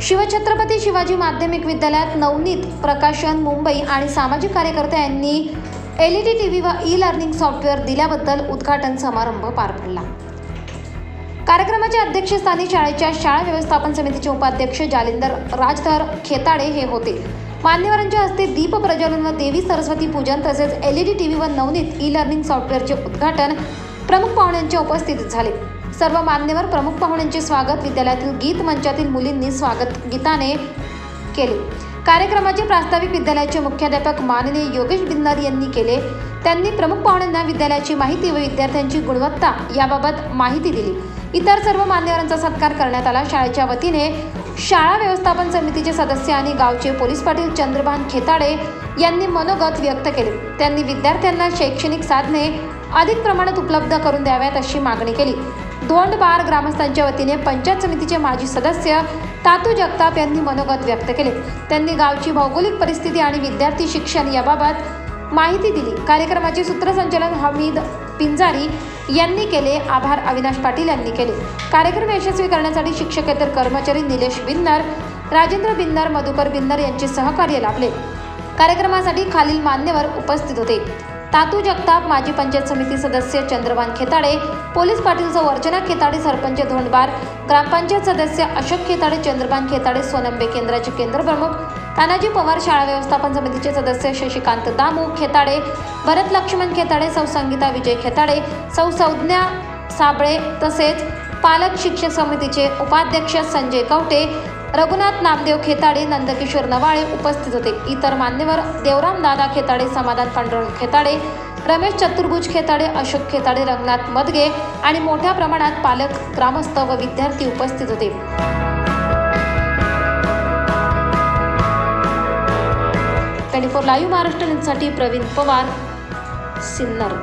शिवछत्रपती शिवाजी माध्यमिक विद्यालयात नवनीत प्रकाशन मुंबई आणि सामाजिक कार्यकर्ते यांनी LED टीव्ही व ई-लर्निंग सॉफ्टवेअर दिल्याबद्दल उद्घाटन समारंभ पार पडला। कार्यक्रमाच्या अध्यक्षस्थानी शाळेच्या शाळा व्यवस्थापन समितीचे उपाध्यक्ष जालिंदर राजधर खेताडे हे होते। मान्यवरांच्या हस्ते दीप प्रज्वलन व देवी सरस्वती पूजन तसेच LED टीव्ही व नवनीत ई-लर्निंग सॉफ्टवेअरचे उद्घाटन प्रमुख पाहुण्यांच्या उपस्थितीत झाले। सर्व मान्यवर प्रमुख पाहुण्यांचे स्वागत विद्यालयातील गीत मंचातील मुलींनी स्वागत गीताने केले। कार्यक्रमाचे प्रास्ताविक विद्यालयाचे मुख्याध्यापक माननीय योगेश बिन्नर यांनी केले। त्यांनी प्रमुख पाहुण्यांना विद्यालयाची माहिती व विद्यार्थ्यांची गुणवत्ता याबाबत माहिती दिली। इतर सर्व मान्यवरांचा सत्कार करण्यात आला। शाळेच्या वतीने शाळा व्यवस्थापन समितीचे सदस्य आणि गावचे पोलीस पाटील चंद्रभान खेताडे यांनी मनोगत व्यक्त केले। त्यांनी विद्यार्थ्यांना शैक्षणिक साधने अधिक प्रमाणात उपलब्ध करून द्याव्यात अशी मागणी केली। धोंडबार ग्रामस्थांच्या वतीने पंचायत समितीचे माजी सदस्य तातू जगताप यांनी मनोगत व्यक्त केले। त्यांनी गावची भौगोलिक परिस्थिती आणि विद्यार्थी शिक्षण याबाबत माहिती दिली। कार्यक्रमाचे सूत्रसंचालन हमीद पिंजारी यांनी केले। आभार अविनाश पाटील यांनी केले। कार्यक्रम यशस्वी करण्यासाठी शिक्षकेतर कर्मचारी निलेश बिन्नर, राजेंद्र बिन्नर, मधुकर बिन्नर यांचे सहकार्य लाभले। कार्यक्रमासाठी खालील मान्यवर उपस्थित होते: तातू जगताप, माजी पंचायत समिती सदस्य चंद्रभान खेताडे, पोलीस पाटील सौ अर्चना खेताडे, सरपंच धोंडबार, ग्रामपंचायत सदस्य अशोक खेताडे, चंद्रभान खेताडे, सोनंबे केंद्राचे केंद्र प्रमुख तानाजी पवार, शाळा व्यवस्थापन समितीचे सदस्य शशिकांत दामू खेताडे, भरत लक्ष्मण खेताडे, सौ संगीता विजय खेताडे, सौ संज्ञा साबळे तसेच पालक शिक्षक समितीचे उपाध्यक्ष संजय कवटे, रघुनाथ नामदेव खेताडे, नंदकिशोर नवाळे उपस्थित होते। इतर मान्यवर देवराम दादा खेताडे, समाधान पांडुरंग खेताडे, रमेश चतुर्भुज खेताडे, अशोक खेताडे, रंगनाथ मदगे आणि मोठ्या प्रमाणात पालक, ग्रामस्थ व विद्यार्थी उपस्थित होते। 24 लाईव्ह महाराष्ट्र न्यूजसाठी प्रवीण पवार, सिन्नर।